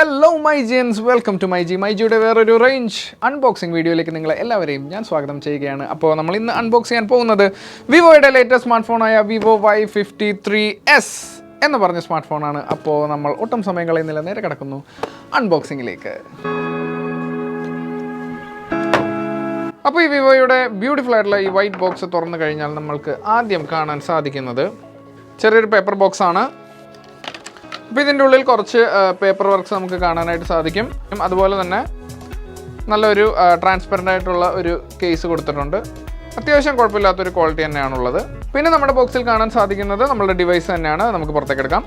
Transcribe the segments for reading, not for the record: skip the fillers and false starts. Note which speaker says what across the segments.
Speaker 1: Hello my gens, welcome to myG. myGയുടെ വേറൊരു range unboxing വീഡിയോയിലേക്ക് നിങ്ങളെ എല്ലാവരെയും ഞാൻ സ്വാഗതം ചെയ്യുകയാണ്. അപ്പോൾ നമ്മൾ ഇന്ന് അൺബോക്സ് ചെയ്യാൻ പോകുന്നത് വിവോയുടെ ലേറ്റസ്റ്റ് സ്മാർട്ട് ഫോണായ Vivo Y53s എന്ന് പറഞ്ഞ സ്മാർട്ട് ഫോണാണ്. അപ്പോൾ നമ്മൾ ഒട്ടും സമയം കളയുന്നില്ല, നേരെ കിടക്കുന്നു അൺബോക്സിങ്ങിലേക്ക്. അപ്പോൾ ഈ വിവോയുടെ ബ്യൂട്ടിഫുൾ ആയിട്ടുള്ള ഈ വൈറ്റ് ബോക്സ് തുറന്നു കഴിഞ്ഞാൽ നമ്മൾക്ക് ആദ്യം കാണാൻ സാധിക്കുന്നത് ചെറിയൊരു പേപ്പർ ബോക്സ് ആണ്. അപ്പോൾ ഇതിൻ്റെ ഉള്ളിൽ കുറച്ച് പേപ്പർ വർക്ക്സ് നമുക്ക് കാണാനായിട്ട് സാധിക്കും. അതുപോലെ തന്നെ നല്ലൊരു ട്രാൻസ്പെറൻ്റ് ആയിട്ടുള്ള ഒരു കേസ് കൊടുത്തിട്ടുണ്ട്. അത്യാവശ്യം കുഴപ്പമില്ലാത്തൊരു ക്വാളിറ്റി തന്നെയാണുള്ളത്. പിന്നെ നമ്മുടെ ബോക്സിൽ കാണാൻ സാധിക്കുന്നത് നമ്മളുടെ ഡിവൈസ് തന്നെയാണ്. നമുക്ക് പുറത്തേക്ക് എടുക്കാം.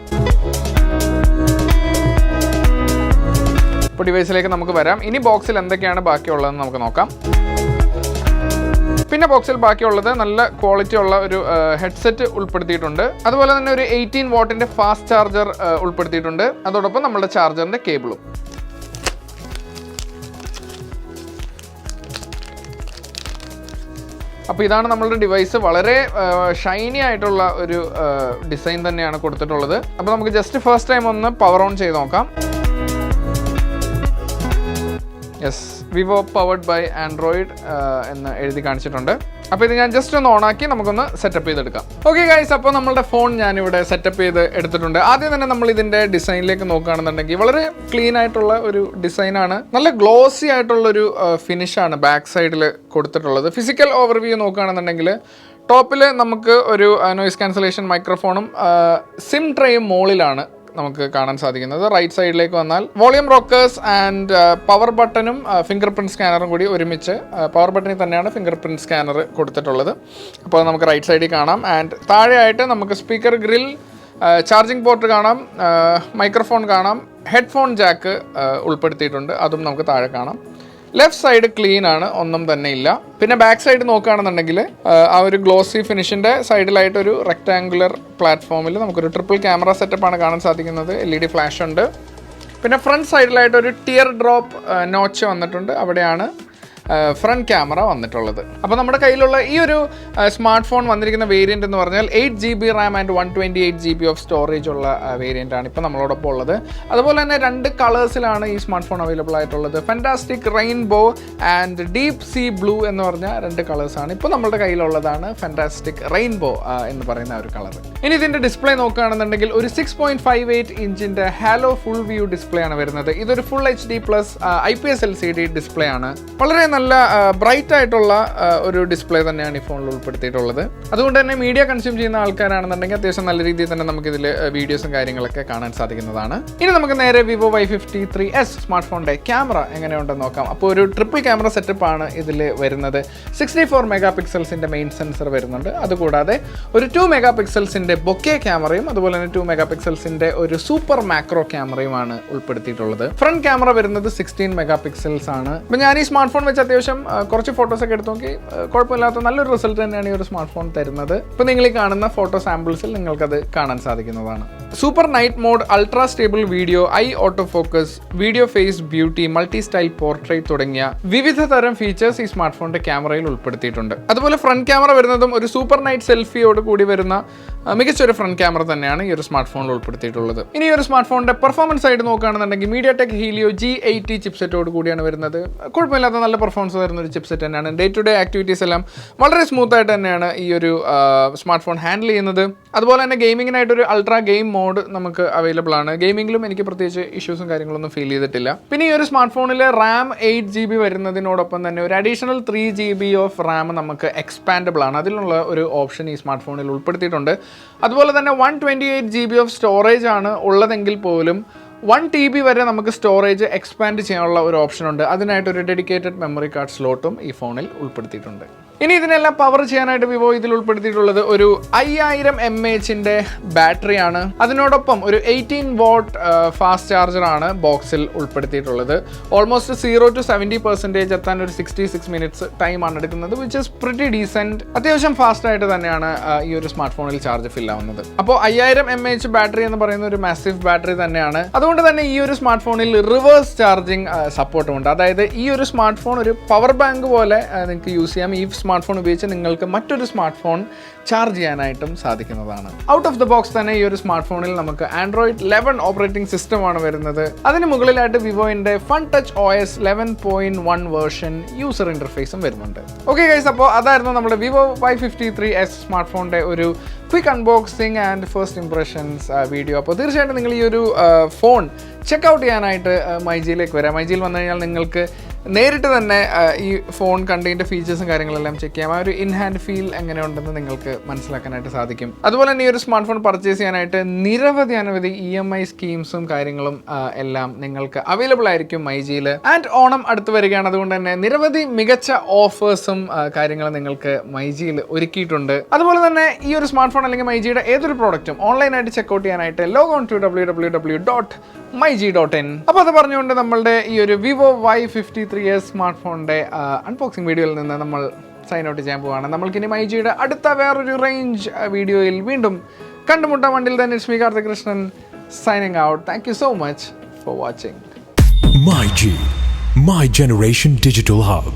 Speaker 1: ഇപ്പോൾ ഡിവൈസിലേക്ക് നമുക്ക് വരാം. ഇനി ബോക്സിൽ എന്തൊക്കെയാണ് ബാക്കിയുള്ളതെന്ന് നമുക്ക് നോക്കാം. പിന്നെ ബോക്സിൽ ബാക്കിയുള്ളത് നല്ല ക്വാളിറ്റി ഉള്ള ഒരു ഹെഡ്സെറ്റ് ഉൾപ്പെടുത്തിയിട്ടുണ്ട്. അതുപോലെ തന്നെ ഒരു 18 വാട്ടിൻ്റെ ഫാസ്റ്റ് ചാർജർ ഉൾപ്പെടുത്തിയിട്ടുണ്ട്. അതോടൊപ്പം നമ്മുടെ ചാർജറിൻ്റെ കേബിളും. അപ്പോൾ ഇതാണ് നമ്മളുടെ ഡിവൈസ്. വളരെ ഷൈനി ആയിട്ടുള്ള ഒരു ഡിസൈൻ തന്നെയാണ് കൊടുത്തിട്ടുള്ളത്. അപ്പോൾ നമുക്ക് ജസ്റ്റ് ഫസ്റ്റ് ടൈം ഒന്ന് പവർ ഓൺ ചെയ്ത് നോക്കാം. Yes, Vivo powered by Android എന്ന് എഴുതി കാണിച്ചിട്ടുണ്ട്. അപ്പോൾ ഇത് ഞാൻ ജസ്റ്റ് ഒന്ന് ഓണാക്കി നമുക്കൊന്ന് സെറ്റപ്പ് ചെയ്തെടുക്കാം. ഓക്കെ ഗൈസ്, അപ്പോൾ നമ്മളുടെ ഫോൺ ഞാനിവിടെ സെറ്റപ്പ് ചെയ്ത് എടുത്തിട്ടുണ്ട്. ആദ്യം തന്നെ നമ്മൾ ഇതിൻ്റെ ഡിസൈനിലേക്ക് നോക്കുകയാണെന്നുണ്ടെങ്കിൽ വളരെ ക്ലീൻ ആയിട്ടുള്ള ഒരു ഡിസൈനാണ്. നല്ല ഗ്ലോസി ആയിട്ടുള്ളൊരു ഫിനിഷാണ് ബാക്ക് സൈഡിൽ കൊടുത്തിട്ടുള്ളത്. ഫിസിക്കൽ ഓവർവ്യൂ നോക്കുകയാണെന്നുണ്ടെങ്കിൽ ടോപ്പിൽ നമുക്ക് ഒരു നോയിസ് ക്യാൻസലേഷൻ മൈക്രോഫോണും സിം ട്രേയും മുകളിലാണ് നമുക്ക് കാണാൻ സാധിക്കുന്നത്. റൈറ്റ് സൈഡിലേക്ക് വന്നാൽ വോളിയം റോക്കേഴ്സ് ആൻഡ് പവർ ബട്ടണും ഫിംഗർ പ്രിൻറ്റ് സ്കാനറും കൂടി ഒരുമിച്ച്, പവർ ബട്ടണിൽ തന്നെയാണ് ഫിംഗർ പ്രിൻറ്റ് സ്കാനർ കൊടുത്തിട്ടുള്ളത്. അപ്പോൾ നമുക്ക് റൈറ്റ് സൈഡിൽ കാണാം. ആൻഡ് താഴെയായിട്ട് നമുക്ക് സ്പീക്കർ ഗ്രിൽ, ചാർജിങ് പോർട്ട് കാണാം, മൈക്രോഫോൺ കാണാം, ഹെഡ്ഫോൺ ജാക്ക് ഉൾപ്പെടുത്തിയിട്ടുണ്ട്, അതും നമുക്ക് താഴെ കാണാം. ലെഫ്റ്റ് സൈഡ് ക്ലീൻ ആണ്, ഒന്നും തന്നെ ഇല്ല. പിന്നെ ബാക്ക് സൈഡ് നോക്കുകയാണെന്നുണ്ടെങ്കിൽ ആ ഒരു ഗ്ലോസി ഫിനിഷിൻ്റെ സൈഡിലായിട്ടൊരു റെക്ടാങ്കുലർ പ്ലാറ്റ്ഫോമിൽ നമുക്കൊരു ട്രിപ്പിൾ ക്യാമറ സെറ്റപ്പാണ് കാണാൻ സാധിക്കുന്നത്. LED ഫ്ലാഷ് ഉണ്ട്. പിന്നെ ഫ്രണ്ട് സൈഡിലായിട്ടൊരു ടിയർ ഡ്രോപ്പ് നോച്ച് വന്നിട്ടുണ്ട്. അവിടെയാണ് ഫ്രണ്ട് ക്യാമറ വന്നിട്ടുള്ളത്. അപ്പോൾ നമ്മുടെ കയ്യിലുള്ള ഈ ഒരു സ്മാർട്ട് ഫോൺ വന്നിരിക്കുന്ന വേരിയൻ്റ് എന്ന് പറഞ്ഞാൽ 8GB Ram and 128GB of storage ഉള്ള വേരിയൻ്റ് ആണ് ഇപ്പോൾ നമ്മളോടൊപ്പം ഉള്ളത്. അതുപോലെ തന്നെ 2 കളേഴ്സിലാണ് ഈ സ്മാർട്ട് ഫോൺ അവൈലബിൾ ആയിട്ടുള്ളത്. Fantastic rainbow and deep see blue എന്ന് പറഞ്ഞ 2 കളേഴ്സാണ് ഇപ്പോൾ നമ്മുടെ കയ്യിലുള്ളതാണ്. ഫാന്റാസ്റ്റിക് റെയിൻബോ എന്ന് പറയുന്ന ഒരു കളർ. ഇനി ഇതിൻ്റെ ഡിസ്പ്ലേ നോക്കുകയാണെന്നുണ്ടെങ്കിൽ ഒരു 6.58 ഇഞ്ചിൻ്റെ ഹാലോ ഫുൾ വ്യൂ ഡിസ്പ്ലേ ആണ് വരുന്നത്. ഇതൊരു full HD+ IPS LCD display ആണ്. വളരെ നല്ല ബ്രൈറ്റ് ആയിട്ടുള്ള ഒരു ഡിസ്പ്ലേ തന്നെയാണ് ഈ ഫോണിൽ ഉൾപ്പെടുത്തിയിട്ടുള്ളത്. അതുകൊണ്ട് തന്നെ മീഡിയ കൺസ്യൂം ചെയ്യുന്ന ആൾക്കാരാണെന്നുണ്ടെങ്കിൽ അത്യാവശ്യം നല്ല രീതിയിൽ തന്നെ നമുക്കിതിൽ വീഡിയോസും കാര്യങ്ങളൊക്കെ കാണാൻ സാധിക്കുന്നതാണ്. ഇനി നമുക്ക് നേരെ Vivo Y53s സ്മാർട്ട് ഫോണിൻ്റെ ക്യാമറ എങ്ങനെയുണ്ടെന്ന് നോക്കാം. അപ്പോൾ ഒരു ട്രിപ്പിൾ ക്യാമറ സെറ്റപ്പാണ് ഇതിൽ വരുന്നത്. 64 മെഗാ പിക്സൽസിൻ്റെ മെയിൻ സെൻസർ വരുന്നുണ്ട്. അതുകൂടാതെ ഒരു 2 മെഗാ പിക്സൽസിൻ്റെ ബൊക്കെ ക്യാമറയും അതുപോലെ തന്നെ 2 മെഗാ പിക്സൽസിൻ്റെ ഒരു സൂപ്പർ മാക്രോ ക്യാമറയുമാണ് ഉൾപ്പെടുത്തിയിട്ടുള്ളത്. ഫ്രണ്ട് ക്യാമറ വരുന്നത് 16 മെഗാ പിക്സൽസ് ആണ്. അപ്പോൾ ഞാൻ ഈ സ്മാർട്ട് ഫോൺ വെച്ച് അത്യാവശ്യം കുറച്ച് ഫോട്ടോസൊക്കെ എടുത്ത് നോക്കി കുഴപ്പമില്ലാത്ത നല്ലൊരു റിസൾട്ട് തന്നെയാണ് ഈ ഒരു സ്മാർട്ട് ഫോൺ തരുന്നത്. ഇപ്പോൾ നിങ്ങൾ ഈ കാണുന്ന ഫോട്ടോ സാമ്പിൾസിൽ നിങ്ങൾക്കത് കാണാൻ സാധിക്കുന്നതാണ്. Super night mode, ultra stable video, eye auto focus, video face beauty, multi style portrait തുടങ്ങിയ വിവിധ തരം ഫീച്ചേഴ്സ് ഈ സ്മാർട്ട് ഫോണിന്റെ ക്യാമറയിൽ ഉൾപ്പെടുത്തിയിട്ടുണ്ട്. അതുപോലെ ഫ്രണ്ട് ക്യാമറ വരുന്നതും ഒരു സൂപ്പർ നൈറ്റ് സെൽഫിയോട് കൂടി വരുന്ന മികച്ചൊരു ഫ്രണ്ട് ക്യാമറ തന്നെയാണ് ഈ ഒരു സ്മാർട്ട് ഫോണിൽ ഉൾപ്പെടുത്തിയിട്ടുള്ളത്. ഇനി ഈ ഒരു സ്മാർട്ട് ഫോണിന്റെ പെർഫോമൻസ് സൈഡ് നോക്കുകയാണെന്നുണ്ടെങ്കിൽ MediaTek Helio G80 ചിപ്സെറ്റോട് കൂടിയാണ് വരുന്നത്. കുഴപ്പമില്ലാത്ത നല്ല പെർഫോമൻസ് തരുന്ന ഒരു ചിപ്സെറ്റ് തന്നെയാണ്. ഡേ ടു ഡേ ആക്ടിവിറ്റീസ് എല്ലാം വളരെ സ്മൂത്ത് ആയിട്ട് തന്നെയാണ് ഈ ഒരു സ്മാർട്ട് ഫോൺ ഹാൻഡിൽ ചെയ്യുന്നത്. അതുപോലെ തന്നെ ഗെയിമിങ്ങിനായിട്ടൊരു അൾട്രാ ഗെയിം മോഡ് നമുക്ക് അവൈലബിൾ ആണ്. ഗെയിമിങ്ങിലും എനിക്ക് പ്രത്യേകിച്ച് ഇഷ്യൂസും കാര്യങ്ങളൊന്നും ഫീൽ ചെയ്തിട്ടില്ല. പിന്നെ ഈ ഒരു സ്മാർട്ട് ഫോണിൽ റാം 8GB വരുന്നതിനോടൊപ്പം തന്നെ ഒരു അഡീഷണൽ 3GB ഓഫ് റാം നമുക്ക് എക്സ്പാൻഡബിൾ ആണ്. അതിനുള്ള ഒരു ഓപ്ഷൻ ഈ സ്മാർട്ട് ഫോണിൽ ഉൾപ്പെടുത്തിയിട്ടുണ്ട്. അതുപോലെ തന്നെ 128GB ഓഫ് സ്റ്റോറേജ് ആണ് ഉള്ളതെങ്കിൽ പോലും 1TB വരെ നമുക്ക് സ്റ്റോറേജ് എക്സ്പാൻഡ് ചെയ്യാനുള്ള ഒരു ഓപ്ഷൻ ഉണ്ട്. അതിനായിട്ടൊരു ഡെഡിക്കേറ്റഡ് മെമ്മറി കാർഡ് സ്ലോട്ടും ഈ ഫോണിൽ ഉൾപ്പെടുത്തിയിട്ടുണ്ട്. ഇനി ഇതിനെല്ലാം പവർ ചെയ്യാനായിട്ട് വിവോ ഇതിൽ ഉൾപ്പെടുത്തിയിട്ടുള്ളത് ഒരു 5000 mAh ബാറ്ററിയാണ്. അതിനോടൊപ്പം ഒരു 18 വാട്ട് ഫാസ്റ്റ് ചാർജറാണ് ബോക്സിൽ ഉൾപ്പെടുത്തിയിട്ടുള്ളത്. ഓൾമോസ്റ്റ് 0 to 70% എത്താൻ ഒരു 66 മിനിറ്റ്സ് ടൈമാണ് എടുക്കുന്നത്, വിച്ച് ഇസ് പ്രിറ്റി ഡീസെൻറ്റ്. അത്യാവശ്യം ഫാസ്റ്റ് ആയിട്ട് തന്നെയാണ് ഈ ഒരു സ്മാർട്ട് ഫോണിൽ ചാർജ് ഫിൽ ആവുന്നത്. അപ്പോൾ 5000 mAh ബാറ്ററി എന്ന് പറയുന്ന ഒരു മാസീവ് ബാറ്ററി തന്നെയാണ്. അതുകൊണ്ട് തന്നെ ഈ ഒരു സ്മാർട്ട് ഫോണിൽ റിവേഴ്സ് ചാർജിങ് സപ്പോർട്ടും ഉണ്ട്. അതായത് ഈ ഒരു സ്മാർട്ട് ഫോൺ ഒരു പവർ ബാങ്ക് പോലെ നിങ്ങൾക്ക് യൂസ് ചെയ്യാം. ഈ സ്മാർട്ട് ഫോൺ ഉപയോഗിച്ച് നിങ്ങൾക്ക് മറ്റൊരു സ്മാർട്ട് ഫോൺ ചാർജ് ചെയ്യാനായിട്ടും സാധിക്കുന്നതാണ്. ഔട്ട് ഓഫ് ദ ബോക്സ് തന്നെ ഈ ഒരു സ്മാർട്ട് ഫോണിൽ നമുക്ക് ആൻഡ്രോയിഡ് 11 ഓപ്പറേറ്റിംഗ് സിസ്റ്റമാണ് വരുന്നത്. അതിന് മുകളിലായിട്ട് വിവോയുടെ Funtouch OS 11.1 version user ഇന്റർഫേസും വരുന്നുണ്ട്. ഓക്കെ ഗൈസ്, അപ്പോൾ അതായിരുന്നു നമ്മുടെ Vivo Y53s സ്മാർട്ട് ഫോണിന്റെ ഒരു quick unboxing and first impressions video. അപ്പോൾ തീർച്ചയായിട്ടും നിങ്ങൾ ഈ ഒരു ഫോൺ ചെക്കൗട്ട് ചെയ്യാനായിട്ട് myGയിലേക്ക് വരാം. myGയിൽ വന്നു കഴിഞ്ഞാൽ നിങ്ങൾക്ക് നേരിട്ട് തന്നെ ഈ ഫോൺ കണ്ടതിൻ്റെ ഫീച്ചേഴ്സും കാര്യങ്ങളെല്ലാം ചെക്ക് ചെയ്യാം. ആ ഒരു ഇൻ ഹാൻഡ് ഫീൽ എങ്ങനെയുണ്ടെന്ന് നിങ്ങൾക്ക് മനസ്സിലാക്കാനായിട്ട് സാധിക്കും. അതുപോലെ തന്നെ ഈ ഒരു സ്മാർട്ട് ഫോൺ പർച്ചേസ് ചെയ്യാനായിട്ട് അനവധി EMI സ്കീംസും കാര്യങ്ങളും എല്ലാം നിങ്ങൾക്ക് അവൈലബിൾ ആയിരിക്കും myGയിൽ. ആൻഡ് ഓണം അടുത്ത് വരികയാണ്, അതുകൊണ്ട് തന്നെ നിരവധി മികച്ച ഓഫേഴ്സും കാര്യങ്ങളും നിങ്ങൾക്ക് myGയിൽ ഒരുക്കിയിട്ടുണ്ട്. അതുപോലെ തന്നെ ഈ ഒരു സ്മാർട്ട് ഫോൺ അല്ലെങ്കിൽ myGയുടെ ഏതൊരു പ്രോഡക്റ്റും ഓൺലൈനായിട്ട് ചെക്കൗട്ട് ചെയ്യാനായിട്ട് ലോഗ് ഓൺ ടു www.myg.in. അപ്പോൾ അത് പറഞ്ഞുകൊണ്ട് നമ്മളുടെ ഈ ഒരു Vivo Y53s സ്മാർട്ട് ഫോണിൻ്റെ അൺബോക്സിംഗ് വീഡിയോയിൽ നിന്ന് നമ്മൾ സൈൻ ഔട്ട് ചെയ്യാൻ പോവുകയാണ്. നമ്മൾക്കിനി myGയുടെ അടുത്ത വേറൊരു റേഞ്ച് വീഡിയോയിൽ വീണ്ടും കണ്ടുമുട്ടാം. വണ്ടിൽ തന്നെ Shri Karthik Krishnan signing out. Thank you so much for watching.
Speaker 2: myG, my generation digital hub.